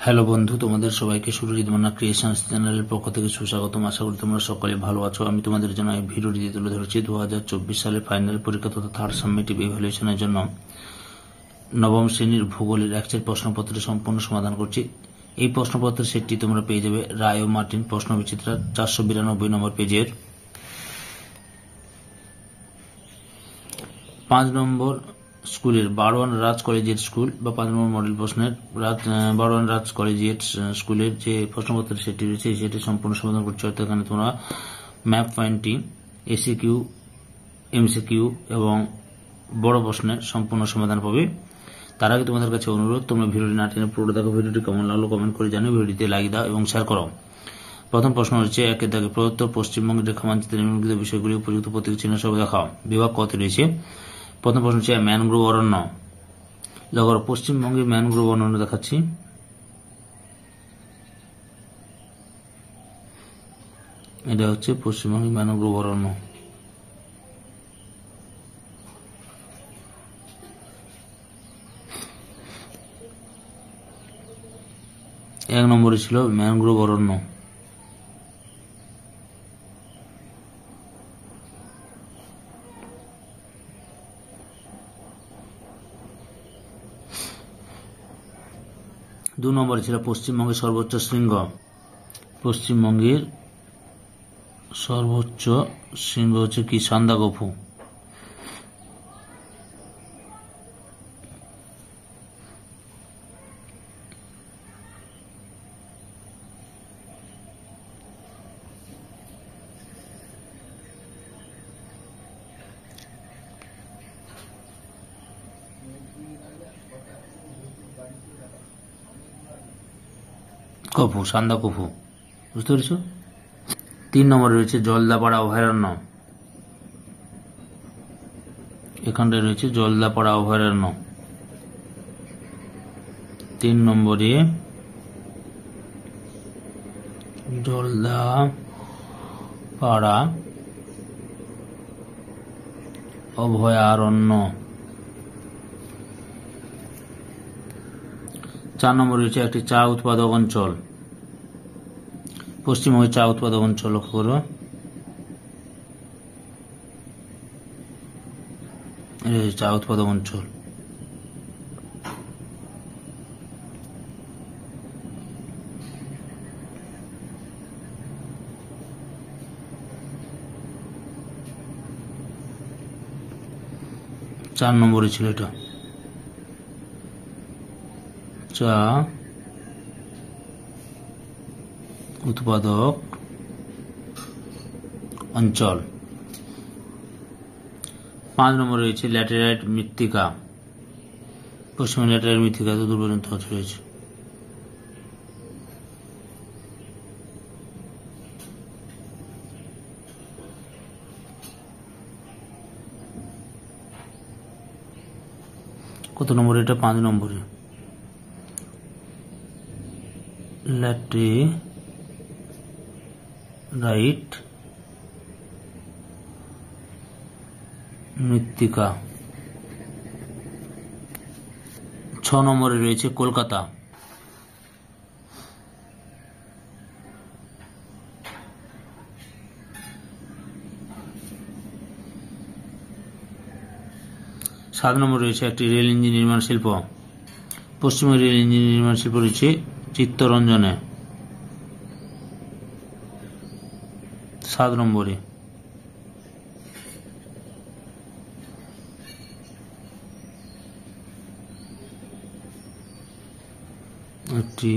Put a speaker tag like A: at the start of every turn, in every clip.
A: Hello বন্ধু, তোমাদের সবাইকে সুরজিৎ মান্না ক্রিয়েশনস চ্যানেলের পক্ষ থেকে সুস্বাগতম। আশা করি তোমরা সকলে ভালো আছো। আমি তোমাদের জন্য এই ভিডিওটি তুলে ধরেছি 2024 সালের ফাইনাল পরীক্ষা তথা থার্ড সাবমিটিভ ইভ্যালুয়েশনের জন্য নবম শ্রেণীর ভূগোলের একচের প্রশ্নপত্রের সম্পূর্ণ সমাধান করছি। এই প্রশ্নপত্রের সেটটি তোমরা পেয়ে যাবে রায় ও মার্টিন প্রশ্ন বিচিত্রা 492 নম্বর পেজের 5 নম্বর স্কুলের বারোয়ান রাজ কলেজিয়েট স্কুল বা 5 নম্বর মডেল প্রশ্নের বারোয়ান রাজ কলেজিয়েট স্কুলের যে প্রশ্নপত্রের সেটি রয়েছে সেটি সম্পূর্ণ সমাধান করছে। অর্থাৎ এখানে তোমরা ম্যাপ পয়েন্টটি এসিকিউ, এমসিকিউ এবং বড় প্রশ্নের সম্পূর্ণ সমাধান পাবে। তার আগে তোমাদের কাছে অনুরোধ, তোমরা ভিডিওটি না টেনে পুরো দেখো। ভিডিওটি কেমন লাগলো কমেন্ট করে জানিয়ে ভিডিওটিতে লাইক দাও এবং শেয়ার করো। প্রথম প্রশ্ন হচ্ছে একের দাগে প্রদত্ত পশ্চিমবঙ্গের রেখা মানচিত্রে নিম্নলিখিত বিষয়গুলি উপযুক্ত প্রতীক চিহ্ন সহ দেখাও। বিভাগ কত রয়েছে? প্রথম প্রশ্ন হচ্ছে ম্যানগ্রোভ অরণ্য। দেখো পশ্চিমবঙ্গের ম্যানগ্রোভ অরণ্য দেখাচ্ছি। এটা হচ্ছে পশ্চিমবঙ্গের ম্যানগ্রোভ অরণ্য। এক নম্বরে ছিল ম্যানগ্রোভ অরণ্য। দু নম্বরে ছিল পশ্চিমবঙ্গের সর্বোচ্চ শৃঙ্গ। পশ্চিমবঙ্গের সর্বোচ্চ শৃঙ্গ হচ্ছে কি? সান্দাকফু। কফু, সান্দাকফু, বুঝতে পেরেছ? 3 নম্বরে রয়েছে জলদাপাড়া অভয়ারণ্য। এখানটায় রয়েছে জলদাপাড়া অভয়ারণ্য। 3 নম্বরে জলদাপাড়া অভয়ারণ্য। 4 নম্বরে রয়েছে একটি চা উৎপাদক অঞ্চল। পশ্চিমবঙ্গের চা উৎপাদক অঞ্চল লক্ষ্য করো। চা উৎপাদক অঞ্চল। 4 নম্বরে ছিল এটা চা উৎপাদক অঞ্চল। 5 নম্বরে রয়েছে ল্যাটেরাইট মৃত্তিকা। পশ্চিমবঙ্গের ল্যাটেরাইট মৃত্তিকা এত দূর পর্যন্ত রয়েছে। কত নম্বরে এটা? 5 নম্বরে ল্যাটেরাইট মৃত্তিকা। 6 নম্বরে রয়েছে কলকাতা। সাত নম্বরে রয়েছে একটি রেল ইঞ্জিন নির্মাণ শিল্প। পশ্চিমবঙ্গের রেল ইঞ্জিন নির্মাণ শিল্প রয়েছে চিত্তরঞ্জনে। 7 নম্বরে একটি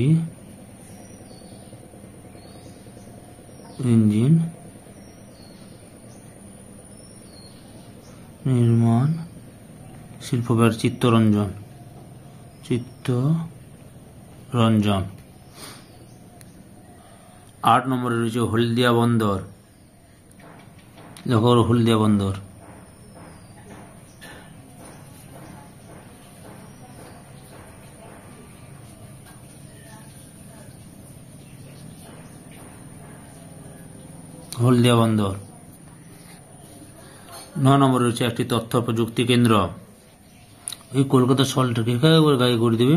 A: ইঞ্জিন নির্মাণ শিল্প চিত্তরঞ্জন। 8 নম্বরে রয়েছে হলদিয়া বন্দর। দেখো হলদিয়া বন্দর। হলদিয়া বন্দর। 9 নম্বরে রয়েছে একটি তথ্য প্রযুক্তি কেন্দ্র। এই কলকাতা সল্টটাকে একেবারে গায়ে করে দেবে।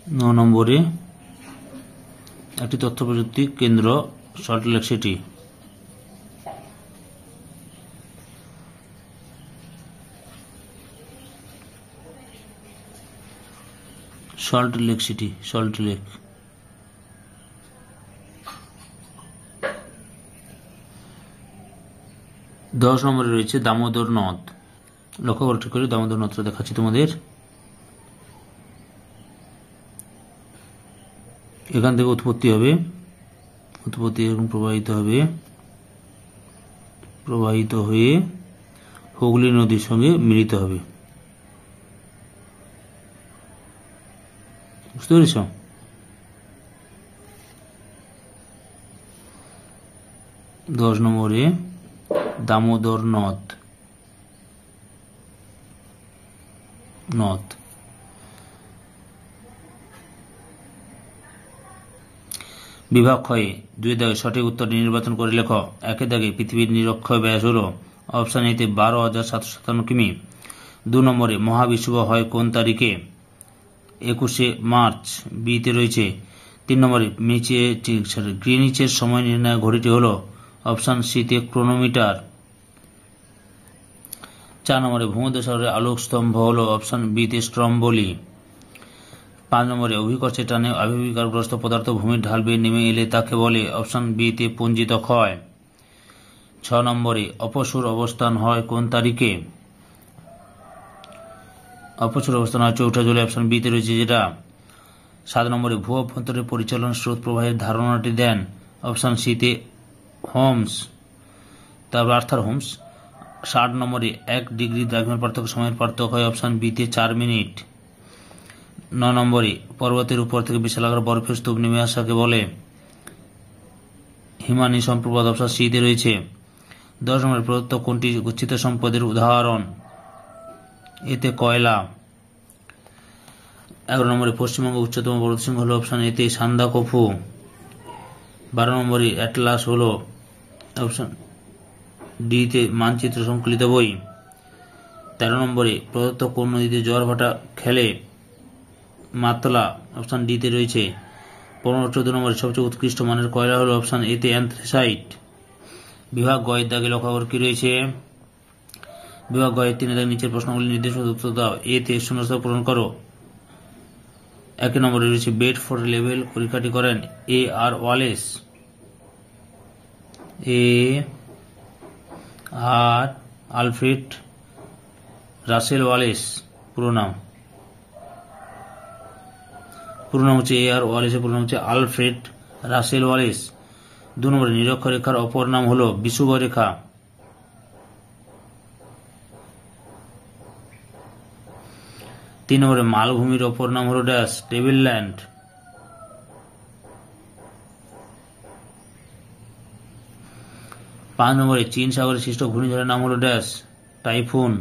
A: 9 নম্বরে একটি তথ্য প্রযুক্তি কেন্দ্র সল্টলেক সিটি। সল্টলেক সিটি, সল্টলেক। 10 নম্বরে রয়েছে দামোদর নদ। লক্ষ্য করে ঠিক করে দামোদর নদটা দেখাচ্ছি তোমাদের। এখান থেকে উৎপত্তি হবে, উৎপত্তি এবং প্রবাহিত হবে, প্রবাহিত হয়ে হুগলি নদীর সঙ্গে মিলিত হবে। বুঝতে পেরেছ? দশ নম্বরে দামোদর নদ, নদ। বিভাগ ক্ষয়ে 2 দাগে সঠিক উত্তরটি নির্বাচন করে লেখ। 1 দাগে পৃথিবীর নিরক্ষয় ব্যাস হল অপশন এতে 12,757 কিমি। 2 নম্বরে মহাবিষুব হয় কোন তারিখে? 21শে মার্চ। বিতে রয়েছে 3 নম্বরে গ্রিনিচের সময় নির্ণয় ঘড়িটি হল অপশন সিতে ক্রোনোমিটার। 4 নম্বরে ভূমধ্যসাগরের আলোক স্তম্ভ হল অপশন বিতে স্ট্রম্বোলি। 5 নম্বরে অভিকর্ষের টানে আবির্ভাবগ্রস্ত পদার্থ ভূমির ঢাল বেয়ে নেমে এলে তাকে বলে অপশন বিতে পুঞ্জিত ক্ষয়। 6 নম্বরে অপসুর অবস্থান হয় কোন তারিখে? অপসুর অবস্থান হয় 4ঠা জুলাই, অপশন বিতে রয়েছে যেটা। 7 নম্বরে ভূ অভ্যন্তরের পরিচালন স্রোত প্রবাহের ধারণাটি দেন অপশন সিতে হোমস, তারপর আর্থার হোমস। 60 নম্বরে 1 ডিগ্রি দ্রাঘিমার পার্থক্য সময়ের পার্থক্য হয় অপশন বিতে 4 মিনিট। 9 নম্বরে পর্বতের উপর থেকে বিশালাকার বরফের স্তূপ নেমে আসাকে বলে হিমানি সম্প্রপাত, অপশন সিতে রয়েছে। 10 নম্বরে প্রদত্ত কোনটি গচ্ছিত সম্পদের উদাহরণ? এতে কয়লা। 11 নম্বরে পশ্চিমবঙ্গ উচ্চতম পর্বতশৃঙ্গ হল অপশন এতে সান্দাকফু। 12 নম্বরে অ্যাটলাস হল অপশন ডিতে মানচিত্র সংকলিত বই। 13 নম্বরে প্রদত্ত কোন নদীতে জোয়ার ভাটা খেলে? মাতলা, অপশন ডিতে রয়েছে। 14 নম্বরে সবচেয়ে উৎকৃষ্ট মানের কয়লা হল অপশন এতে অ্যান্থ্রাসাইট। বিভাগ গ এর দাগে লক্ষ্য কি রয়েছে? বিভাগ গ এর 3 দাগে নিচের প্রশ্নগুলি নির্দেশ উত্তর দাও। এতে শূন্যস্থান পূরণ করো। 1 নম্বরে রয়েছে বেড ফর লেভেল পরীক্ষাটি করেন এ আর ওয়ালেস। এ আর আলফ্রেড রাসেল ওয়ালেস পুরো নাম। পুরো নাম হচ্ছে এ আর ওয়ালেসের পুরো নাম হচ্ছে আলফ্রেড রাসেল ওয়ালেস। 2 নম্বরে নিরক্ষরেখার অপর নাম হল বিষুব রেখা। 3 নম্বরে মালভূমির অপর নাম হল ড্যাশ টেবিল ল্যান্ড। 5 নম্বরে চীন সাগরে সৃষ্ট ঘূর্ণিঝড়ের নাম হল ড্যাশ টাইফুন।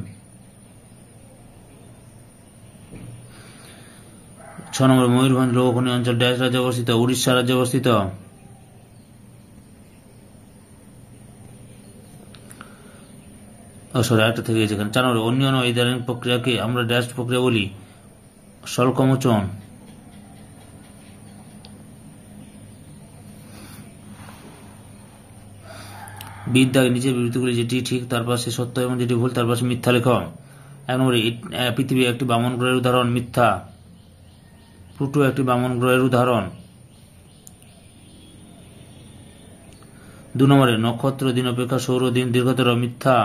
A: 6 নম্বরে ময়ূরভঞ্জ লৌহখনি অঞ্চল ড্যাশ রাজ্যে অবস্থিত? উড়িষ্যা রাজ্যে অবস্থিত। 4 নম্বরে অনিয়ন ওয়েদারিং প্রক্রিয়াকে আমরা ড্যাশ প্রক্রিয়া বলি? স্বল্পমোচন। বিদ্যাকে নিচের বিবৃতিগুলি যেটি ঠিক তার পাশে সত্য এবং যেটি ভুল তার পাশে মিথ্যা লেখ। 1 নম্বরে পৃথিবী একটি বামন গ্রহের উদাহরণ? মিথ্যা। প্লুটো একটি বামন গ্রহের উদাহরণ। 2 নম্বরে নক্ষত্র দিন অপেক্ষা সৌর দিন দীর্ঘতর? মিথ্যা।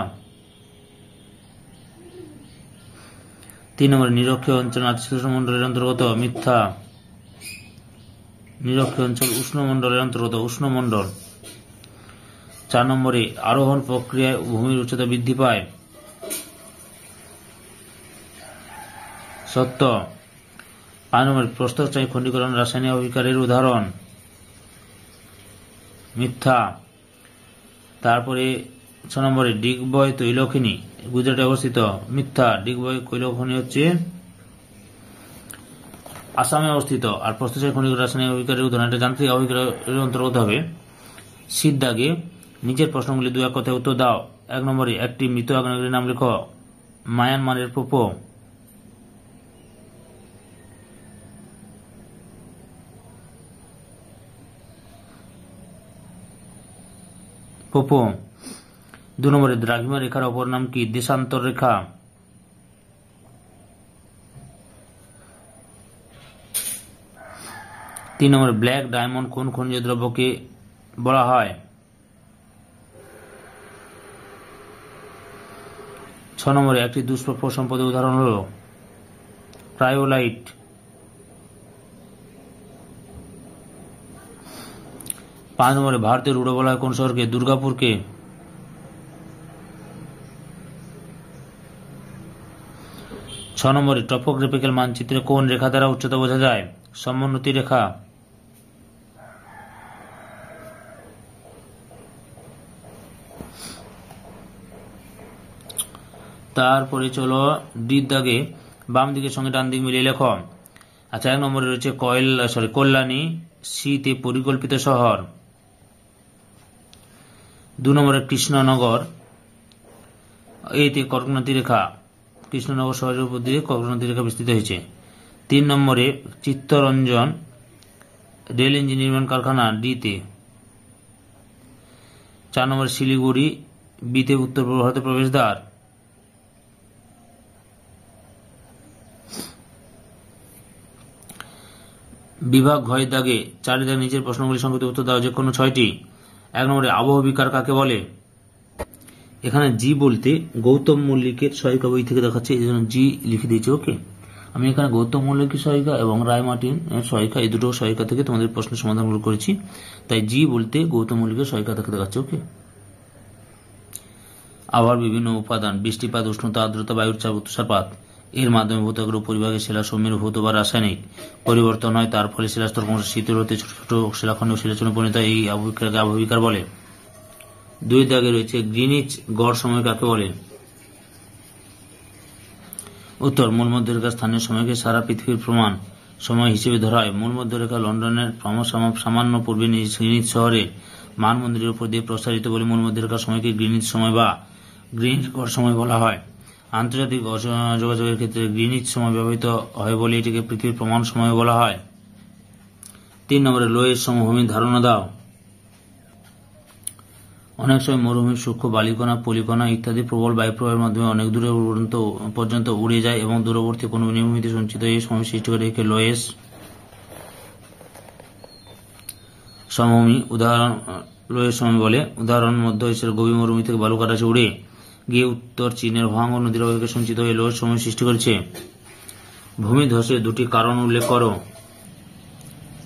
A: 3 নম্বরে নিরক্ষীয় অঞ্চল নাতিশীতোষ্ণ মণ্ডলের অন্তর্গত? মিথ্যা। নিরক্ষীয় অঞ্চল উষ্ণমণ্ডলের অন্তর্গত, উষ্ণমণ্ডল। 4 নম্বরে আরোহণ প্রক্রিয়ায় ভূমির উচ্চতা বৃদ্ধি পায়? সত্য। 5 নম্বরে প্রস্তরচায়ী খণ্ডীকরণ রাসায়নিক অভিকারের উদাহরণ? মিথ্যা। তারপরে 6 নম্বরে ডিগবয় তৈলখনি গুজরাটে অবস্থিত? মিথ্যা। ডিগবয় তৈলখনি হচ্ছে আসামে অবস্থিত। আর প্রস্তরচায়ী খণ্ডীকরণ রাসায়নিক অভিকারের উদাহরণ এটা যান্ত্রিক অভিকারের অন্তর্গত হবে। শীত দাগে নিচের প্রশ্নগুলি 2-1 কথায় উত্তর দাও। 1 নম্বরে একটি মৃত আগ্নেয়গিরির নাম লেখো। মায়ানমারের পোপো। পোপো। 2 নম্বরে দ্রাঘিমা রেখার অপর নাম কি? দেশান্তর রেখা। 3 নম্বরে ব্ল্যাক ডায়মন্ড কোন খনিজ দ্রব্যকে বলা হয়? 6 নম্বরে একটি দুষ্প্রাপ্য সম্পদের উদাহরণ হল ক্রায়োলাইট। 5 নম্বরে ভারতের রুড়ো বলা হয় কোন শহরকে? দুর্গাপুরকে। 6 নম্বরে টপোগ্রাফিক্যাল মানচিত্রে কোন রেখা দ্বারা উচ্চতা বোঝা যায়? সমোন্নতি রেখা। তারপরে চলো ডির দাগে বাম দিকের সঙ্গে ডান দিক মিলিয়ে লেখো। আচ্ছা, 1 নম্বরে রয়েছে কল্যাণী, সিতে পরিকল্পিত শহর। 2 নম্বরে কৃষ্ণনগর, এতে কর্কনাথী রেখা। কৃষ্ণনগর শহরের উপর দিয়ে কর্কনাথী রেখা বিস্তৃত হয়েছে। 3 নম্বরে চিত্তরঞ্জন রেল ইঞ্জিন নির্মাণ কারখানা, ডিতে। 4 নম্বরে শিলিগুড়ি, বিতে উত্তর পূর্ব ভারতের প্রবেশদ্বার। বিভাগ ঘয়ের দাগে 4 দাগে নিচের প্রশ্নগুলি সংক্ষিপ্ত উত্তর দাও, যে কোনো 6টি। 1 নম্বরে আবহবিকার কাকে বলে? এখানে জি বলতে গৌতম মল্লিকের সহায়িকা বই থেকে দেখাচ্ছে, এই জন্য জি লিখে দিয়েছে। ওকে, আমি এখানে গৌতম মল্লিকের সহায়িকা এবং রায় মার্টিন এর সহায়িকা, এই দুটো সহায়িকা থেকে তোমাদের প্রশ্নের সমাধানগুলো করেছি, তাই জি বলতে গৌতম মল্লিকের সহায়িকা থেকে দেখাচ্ছে। ওকে, আবহাওয়ার বিভিন্ন উপাদান, বৃষ্টিপাত, উষ্ণতা, আর্দ্রতা, বায়ুর চাপ, তুষারপাত এর মাধ্যমে ভূত্বকের উপরিভাগে শিলা সমীরভূত বা রাসায়নিক পরিবর্তন হয়, তার ফলে শিলাস্তর ক্রমশ শীতল হতে ছোট ছোট শিলাখণ্ড শিলাচূর্ণে পরিণত হয়। এই আবহবিকারকে আবহবিকার বলে। 2 দাগে রয়েছে গ্রিনিচ গড় সময় কাকে বলে? উত্তর, মূল মধ্যরেখার স্থানীয় সময়কে সারা পৃথিবীর প্রমাণ সময় হিসেবে ধরা হয়। মূল মধ্যরেখা লন্ডনের সামান্য পূর্বে গ্রিনিচ শহরে মানমন্দিরের উপর দিয়ে প্রসারিত বলে মূল মধ্যরেখার সময়কে গ্রিনিচ সময় বা গ্রিনিচ গড় সময় বলা হয়। আন্তর্জাতিক যোগাযোগের ক্ষেত্রে গ্রিনিচ সময় ব্যবহৃত হয় বলে এটিকে পৃথিবীর প্রমাণ সময় বলা হয়। 3 নম্বরে লোয়ের সমভূমির ধারণা দাও। অনেক সময় মরুভূমির সূক্ষ্ম বালিকণা, পলিকণা ইত্যাদি প্রবল বায়ুপ্রবাহের মাধ্যমে অনেক দূরে পর্যন্ত উড়ে যায় এবং দূরবর্তী কোনো নিয়মিত সঞ্চিত এই সময় সৃষ্টি করে একে লোয়েস সমভূমি উদাহরণ লোয়ের সময় বলে। উদাহরণ, মধ্য এশিয়ার গভীর মরুভূমি থেকে বালুকাটা উড়ে গিয়ে উত্তর চীনের হোয়াংহো নদীর অববাহিকায় সঞ্চিত হয়ে লোয়ের সময় সৃষ্টি করেছে। ভূমিধসের 2টি কারণ উল্লেখ করো।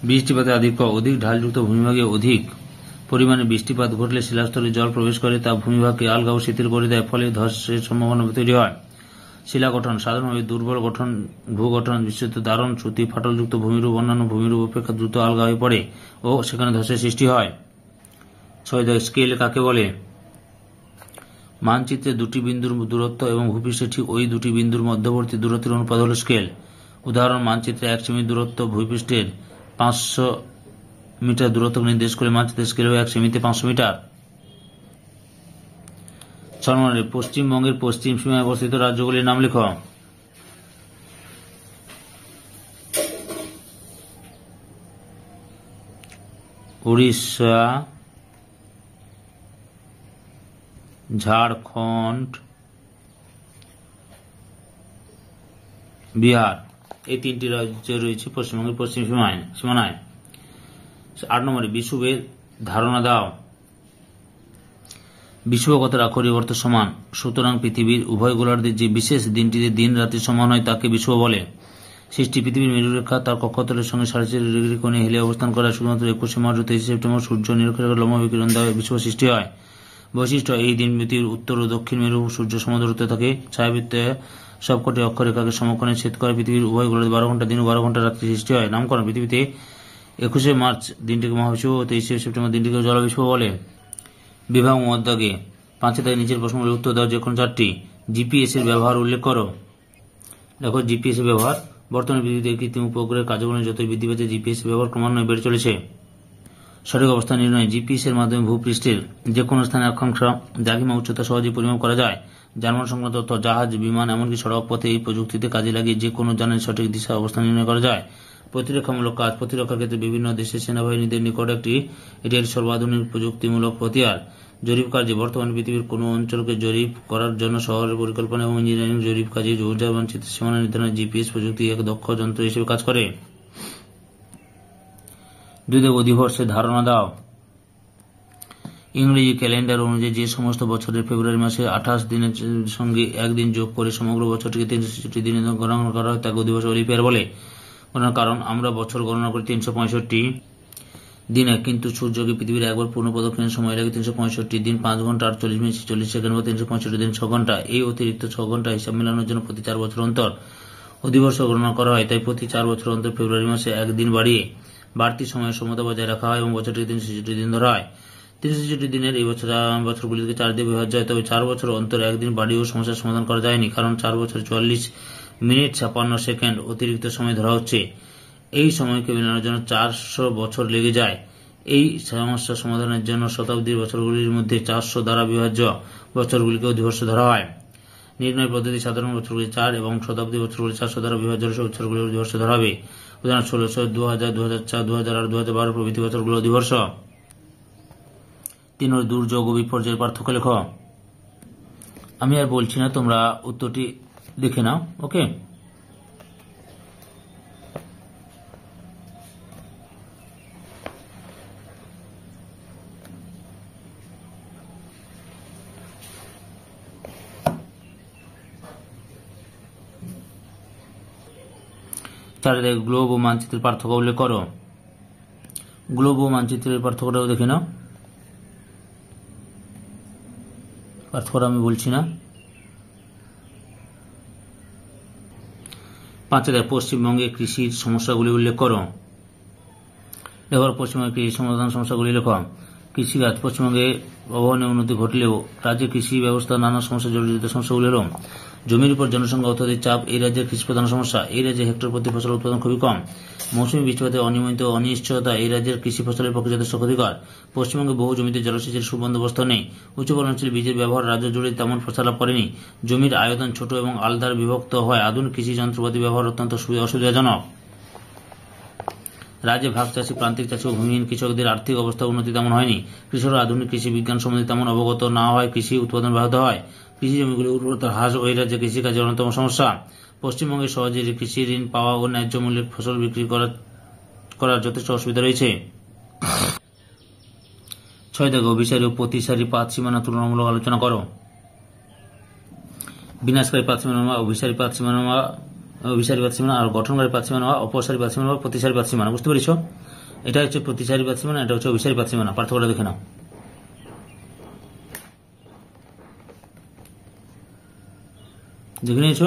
A: বৃষ্টিপাতের আধিক্য, অধিক ঢালযুক্ত ভূমিভাগে অধিক পরিমাণে বৃষ্টিপাত ঘটলে শিলাস্তরে জল প্রবেশ করে তা ভূমিভাগকে আলগা ও শিথিল করে দেয়, ফলে ধসের সম্ভাবনা তৈরি হয়। শিলা গঠন, সাধারণভাবে দুর্বল গঠন ভূগঠন বিশেষত দারুণ শ্রুতি ফাটলযুক্ত ভূমিরূপ অন্যান্য ভূমিরূপ অপেক্ষা দ্রুত আলগা হয়ে পড়ে ও সেখানে ধসের সৃষ্টি হয়। 6 স্কেল কাকে বলে? মানচিত্রে 2টি বিন্দুর দূরত্ব এবং ভূপৃষ্ঠে ঠিক ওই 2টি বিন্দুর মধ্যবর্তী দূরত্বের অনুপাত হল স্কেল। উদাহরণ, মানচিত্রে 1 সেমি দূরত্ব ভূপৃষ্ঠের 500 মিটার দূরত্ব নির্দেশ করে মানচিত্রের স্কেল হবে 1 সেমিতে 500 মিটার। 6 নম্বরে পশ্চিমবঙ্গের পশ্চিম সীমায় অবস্থিত রাজ্যগুলির নাম লেখো। উড়িষ্যা, ঝাড়খণ্ড, বিহার, এই 3টি রাজ্য রয়েছে পশ্চিমবঙ্গের পশ্চিম সীমানায়। 8 নম্বরে বিষুবের ধারণা দাও। বিষুব কথার আক্ষরিক অর্থ সমান, সুতরাং পৃথিবীর উভয় গোলার্ধের যে বিশেষ দিনটিতে দিন রাত্রি সমান হয় তাকে বিষুব বলে। সৃষ্টি, পৃথিবীর মেরুরেখা তার কক্ষতলের সঙ্গে 4.5 ডিগ্রি কোণে হেলে অবস্থান করা শুধুমাত্র 21 মার্চ ও 23 সেপ্টেম্বর সূর্য নিরক্ষরেখার লম্ব বিকিরণ দ্বারা বিষুব সৃষ্টি হয়। বৈশিষ্ট্য, এই দিনব্যতীত উত্তর ও দক্ষিণ মেরু সূর্য সমদূরত্বে থাকে। ছায়াবৃত্তে সবকটি অক্ষরেখাকে সমকোণে ছেদ করে পৃথিবীর উভয় গোলার্ধে 12 ঘন্টা দিন ও 12 ঘন্টা রাত্রি সৃষ্টি হয়। নামকরণ, পৃথিবীতে 21 মার্চ দিনটিকে মহাবিষুব ও 23 সেপ্টেম্বর দিনটিকে জলবিষুব বলে। বিভাগ মধ্যে 5 দাগে নিচের প্রশ্নগুলির উত্তর দাও, যে কোনো 4টি। জিপিএস এর ব্যবহার উল্লেখ করো। দেখো, জিপিএস এর ব্যবহার বর্তমানে পৃথিবীতে কৃত্রিম উপগ্রহের কার্যক্রমে যতই বৃদ্ধি পেয়েছে জিপিএস এর ব্যবহার ক্রমান্বয়ে বেড়ে চলেছে। সঠিক অবস্থান নির্ণয়, জিপিএস এর মাধ্যমে ভূপৃষ্ঠের যে কোনো স্থানে অক্ষাংশ, দ্রাঘিমা, উচ্চতা সহজে পরিমাপ করা যায়। যানবাহন সংক্রান্ত তথ্য, জাহাজ, বিমান, এমনকি সড়ক পথে এই প্রযুক্তিতে কাজে লাগিয়ে যে কোনো যানের সঠিক দিশা অবস্থান নির্ণয় করা যায়। প্রতিরক্ষামূলক কাজ, প্রতিরক্ষার ক্ষেত্রে বিভিন্ন দেশের সেনাবাহিনীদের নিকট এটি একটি সর্বাধুনিক প্রযুক্তিমূলক হাতিয়ার। জরিপ কার্যে বর্তমানে পৃথিবীর কোনো অঞ্চলকে জরিপ করার জন্য শহরের পরিকল্পনা এবং ইঞ্জিনিয়ারিং জরিপ কাজে ঊর্জা মানচিত্রের সীমানা নির্ধারণে জিপিএস প্রযুক্তি এক দক্ষ যন্ত্র হিসেবে কাজ করে। 2 অধিবর্ষের ধারণা দাও। ইংরেজি ক্যালেন্ডার অনুযায়ী যে সমস্ত বছরের ফেব্রুয়ারি মাসে 28 দিনের সঙ্গে একদিন যোগ করে সমগ্র বছরটিকে 366 দিনে গণনা করা হয় তাকে অধিবর্ষ লিপিয়ার বলে। কারণ আমরা বছর গণনা করি 365 দিনে, কিন্তু সূর্যকে পৃথিবীর একবার পূর্ণ প্রদক্ষিণের সময় লাগে 365 দিন 5 ঘন্টা 48 মিনিট 40 সেকেন্ড বা 365 দিন 6 ঘন্টা। এই অতিরিক্ত 6 ঘন্টা হিসাব মেলানোর জন্য প্রতি 4 বছর অন্তর অধিবর্ষ গণনা করা হয়। তাই প্রতি 4 বছর অন্তর ফেব্রুয়ারি মাসে একদিন বাড়িয়ে বাড়তি সময়ের সমতা বজায় রাখা হয় এবং বছরটিকে 366 দিন ধরা হয়। 366 দিনের এই বছরগুলিকে 4 দিয়ে বিভাজ্য হয়, তবে 4 বছর অন্তর একদিন বাড়িয়েও সমস্যার সমাধান করা যায়নি, কারণ 4 বছর 44 মিনিট 56 সেকেন্ড অতিরিক্ত সময় ধরা হচ্ছে। এই সময়কে মেলানোর জন্য 400 বছর লেগে যায়। এই সমস্যা সমাধানের জন্য শতাব্দীর বছরগুলির মধ্যে 400 দ্বারা বিভাজ্য বছরগুলিকে অধিবর্ষ ধরা হয়। নির্ণয় পদ্ধতি সাধারণ বছরগুলি 4 এবং শতাব্দী বছরগুলি 400 দ্বারা বিভাজ্য বছরগুলি অধিবর্ষ ধরা হবে। উদাহরণ 1600, 2000, 2004, 2008, 2012 প্রভৃতি বছরগুলো অধিবর্ষ। 3 দুর্যোগ ও বিপর্যয়ের পার্থক্য লেখ। আমি আর বলছি না, তোমরা উত্তরটি দেখে নাও। ওকে, চারিদিকে গ্লোব ও মানচিত্রের পার্থক্য উল্লেখ করো। গ্লোব ও মানচিত্রের পার্থক্যটাও দেখে নাও। পার্থক্যটা আমি বলছি না। 5 পশ্চিমবঙ্গে কৃষির সমস্যাগুলি উল্লেখ করো। দেখো, পশ্চিমবঙ্গের কৃষি সমাধান সমস্যাগুলি লেখ। কৃষিকাজ। পশ্চিমবঙ্গে অবর্ণনীয় উন্নতি ঘটলেও রাজ্যের কৃষি ব্যবস্থা নানা সমস্যা জড়িত। সমস্যাগুলি হল জমির উপর জনসংখ্যা অত্যধিক চাপ এই রাজ্যের কৃষি প্রধান সমস্যা। এই রাজ্যে হেক্টর প্রতি ফসল উৎপাদন খুবই কম। মৌসুমী বৃষ্টিপাতের অনিয়মিত অনিশ্চয়তা এই রাজ্যের কৃষি ফসলের পক্ষে যথেষ্ট ক্ষতিকর। পশ্চিমবঙ্গে বহু জমিতে জলসেচের সুবন্দোবস্ত নেই। উচ্চ ফলনশীল বীজের ব্যবহার রাজ্য জুড়ে তেমন প্রসার লাভ করেনি। জমির আয়তন ছোট এবং আলদার বিভক্ত হয় আধুনিক কৃষি যন্ত্রপাতি ব্যবহার অত্যন্ত অসুবিধাজনক। রাজ্যে ভাগ চাষী, প্রান্তিক চাষী ও ভূমিহীন কৃষকদের আর্থিক অবস্থা উন্নতি তেমন হয়নি। কৃষকরা আধুনিক কৃষি বিজ্ঞান সম্বন্ধে তেমন অবগত না হয় কৃষি উৎপাদন ব্যাহত হয়। কৃষি জমিগুলির উর্বরতা হ্রাস ওই রাজ্যে কৃষিকাজের অন্যতম সমস্যা। পশ্চিমবঙ্গে সহজে কৃষি ঋণ পাওয়া ও ন্যায্য মূল্যে ফসল বিক্রি করার যথেষ্ট অসুবিধা রয়েছে। 6 অভিসারী ও প্রতিসারী পাত সীমানা তুলনামূলক আলোচনা করো। বিনাশকারী পাত সীমানা, অভিসারী পাত সীমানা, আর গঠনকারী পাত সীমানা, অপসারী পাত সীমানা, প্রতিসারী পাত সীমানা। বুঝতে পেরেছ? এটা হচ্ছে প্রতিসারী পাত সীমানা, এটা হচ্ছে অভিসারী পাত সীমানা। পার্থক্যটা দেখে নাও। দেখে নিয়েছ?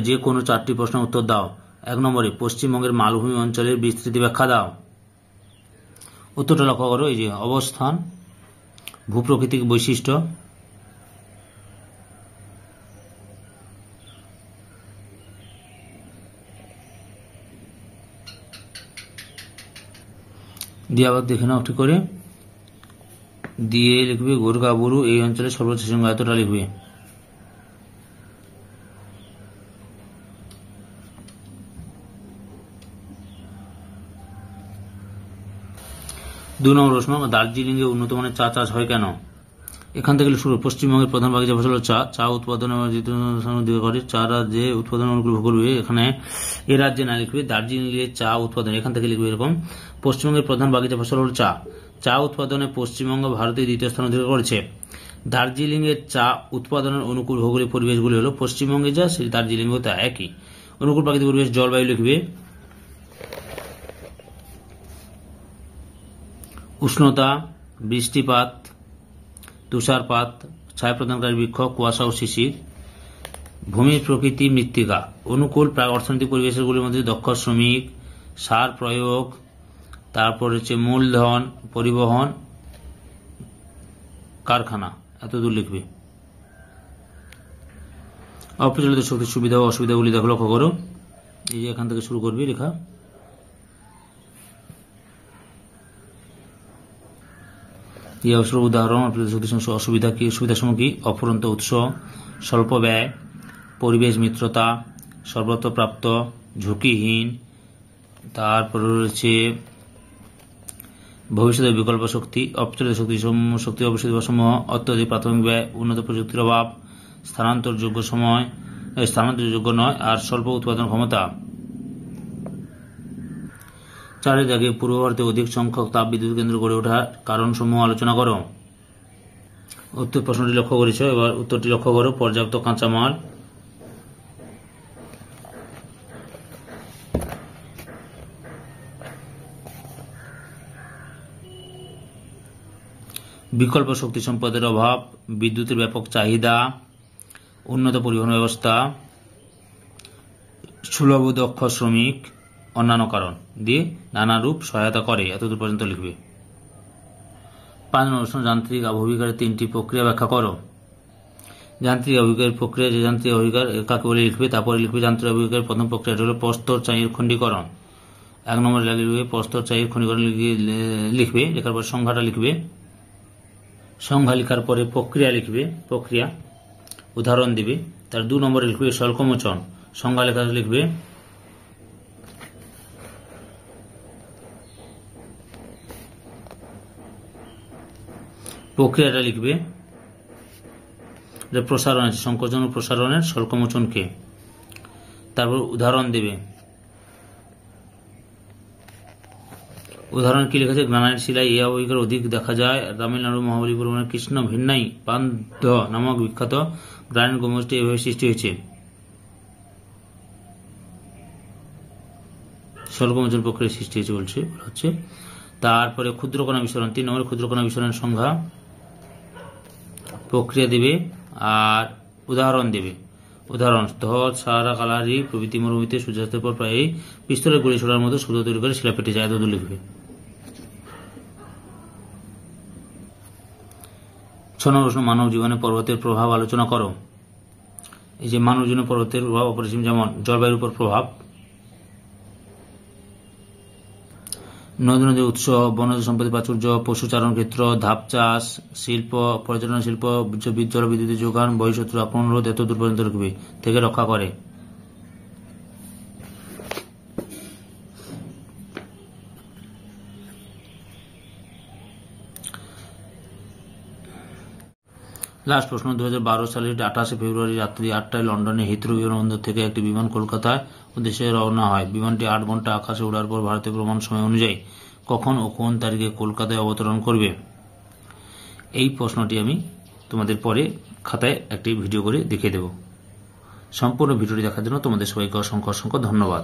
A: যে কোনো 4টি প্রশ্নের উত্তর দাও। 1 নম্বরে পশ্চিমবঙ্গের মালভূমি অঞ্চলের বিস্তৃতি ব্যাখ্যা দাও। উত্তরটা লক্ষ্য করো। এই যে অবস্থান, ভূপ্রকৃতিক বৈশিষ্ট্য, দিয়ে আবার দেখে নাও ঠিক করে। দিয়ে লিখবে গোরগাবুরু এই অঞ্চলের সর্বোচ্চ শৃঙ্গ এতটা লিখবে। দুই নম্বর প্রশ্ন, দার্জিলিং এ উন্নত মানের চা চাষ হয় কেন? এখান থেকে শুরু। পশ্চিমবঙ্গের প্রধান বাগিচা ফসল চা। চা উৎপাদন করে চা রাজ্যে উৎপাদন অনুকূল করবে। এখানে এ রাজ্যে না লিখবে, দার্জিলিং এ চা উৎপাদন এখান থেকে লিখবে এরকম। পশ্চিমবঙ্গের প্রধান বাগিচা ফসল হল চা। চা উৎপাদনে পশ্চিমবঙ্গ ভারতের 2য় স্থান অধিকার করেছে। দার্জিলিং এর চা উৎপাদনের অনুকূল ভৌগোলিক পরিবেশগুলি হল পশ্চিমবঙ্গে যা সেই দার্জিলিংও তা একই। অনুকূল প্রাকৃতিক পরিবেশ, জলবায়ু লিখবে উষ্ণতা, বৃষ্টিপাত, তুষারপাত, ছায়া প্রদানকারী বৃক্ষ, কুয়াশা ও শিশির। ভূমির প্রকৃতি, মৃত্তিকা। অনুকূল অর্থনৈতিক পরিবেশগুলির মধ্যে দক্ষ শ্রমিক, সার প্রয়োগ, তারপর হচ্ছে মূলধন, পরিবহন, কারখানা। এতদূর লিখবে। অপ্রচলিত শক্তির সুবিধা ও অসুবিধাগুলি দেখো, লক্ষ্য করো। এই যে এখান থেকে শুরু করবি লেখা। এই অবসর উদাহরণ অসুবিধা কি? সুবিধাসমূহ কি? অফুরন্ত উৎস, স্বল্প ব্যয়, পরিবেশ মিত্রতা, সর্বত্র প্রাপ্ত, ঝুঁকিহীন, তারপরে রয়েছে ভবিষ্যতের বিকল্প শক্তি, অপ্রচলিত শক্তি অবশ্যই সমূহ, অত্যধিক প্রাথমিক ব্যয়, উন্নত প্রযুক্তির অভাব, স্থানান্তরযোগ্য নয়, আর স্বল্প উৎপাদন ক্ষমতা। 4 দাগে পূর্ব ভারতে অধিক সংখ্যক তাপ বিদ্যুৎ কেন্দ্র গড়ে ওঠার কারণসমূহ আলোচনা করো। উত্তর প্রশ্নটি লক্ষ্য করেছ, এবার উত্তরটি লক্ষ্য করো। পর্যাপ্ত কাঁচামাল, বিকল্প শক্তি সম্পদের অভাব, বিদ্যুতের ব্যাপক চাহিদা, উন্নত পরিবহন ব্যবস্থা, সুলভ দক্ষ শ্রমিক, অন্যান্য কারণ দিয়ে নানা রূপ সহায়তা করে। এতদূর পর্যন্ত লিখবে। 5 নম্বর প্রশ্ন, যান্ত্রিক আবহবিকারের 3টি প্রক্রিয়া ব্যাখ্যা করো। যান্ত্রিক আবহবিকারের প্রক্রিয়া, যে যান্ত্রিক আবহবিকার কাকে বলে লিখবে। তারপরে লিখবে যান্ত্রিক আবহবিকারের প্রথম প্রক্রিয়াটি হল প্রস্তর চাইয়ের খণ্ডীকরণ। 1 নম্বরে লিখবে প্রস্তর চাইয়ের খণ্ডীকরণ লিখবে। লেখার পর সংজ্ঞাটা লিখবে। সংজ্ঞা লেখার পরে প্রক্রিয়া লিখবে, প্রক্রিয়া উদাহরণ দিবে। তার 2 নম্বরে লিখবে স্বল্পমোচন, সংজ্ঞা লেখা লিখবে। প্রক্রিয়াটা লিখবে। প্রসারণ আছে, সংকোচন ও প্রসারণের স্বল্পমোচনকে। তারপর উদাহরণ দেবে। উদাহরণ কি লিখেছে? গ্রানাইট শিলায় এই আবহবিকার অধিক দেখা যায়। তামিলনাড়ু মহাবলীপুরমের কৃষ্ণ ভিন্নাই পান্ধ নামক বিখ্যাত গ্রানাইট গম্বুজটি এভাবে সৃষ্টি হয়েছে। স্বল্পমোচন প্রক্রিয়া সৃষ্টি হয়েছে হচ্ছে। তারপরে ক্ষুদ্রকণা বিস্ফোরণ, 3 নম্বরে ক্ষুদ্রকণা বিস্ফোরণের সংজ্ঞা, প্রক্রিয়া দেবে আর উদাহরণ দেবে। উদাহরণ: ধস, সাহারা, কালাহারি প্রভৃতি মরুভূমিতে সূর্যাস্তের পর প্রায় পিস্তলের গুলি ছোড়ার মতো শব্দ তৈরি করে শিলা ফেটে যায়। এতদূর লিখবে। 6 নম্বর প্রশ্ন, মানব জীবনে পর্বতের প্রভাব আলোচনা করো। এই যে মানব জীবনে পর্বতের প্রভাব অপরিসীম, যেমন জলবায়ুর উপর প্রভাব, নদী নদীর উৎস, বনজ সম্পদের প্রাচুর্য, পশুচারণ ক্ষেত্র, ধাপ চাষ, শিল্প, পর্যটন শিল্প, জলবিদ্যুতের যোগান, বহিঃশত্রু আক্রমণ রোধ, এতদূর পর্যন্ত লিখবে, থেকে রক্ষা করে। লাস্ট প্রশ্ন, 2012 সালের 28 ফেব্রুয়ারি রাত্রি 8টায় লন্ডনে হিথ্রো বিমানবন্দর থেকে একটি বিমান কলকাতায় উদ্দেশ্যে রওনা হয়। বিমানটি 8 ঘন্টা আকাশে ওড়ার পর ভারতীয় প্রমাণ সময় অনুযায়ী কখন ও কোন তারিখে কলকাতায় অবতরণ করবে? এই প্রশ্নটি আমি তোমাদের পরে খাতায় একটি ভিডিও করে দেখিয়ে দেব। সম্পূর্ণ ভিডিওটি দেখার জন্য তোমাদের সবাইকে অসংখ্য অসংখ্য ধন্যবাদ।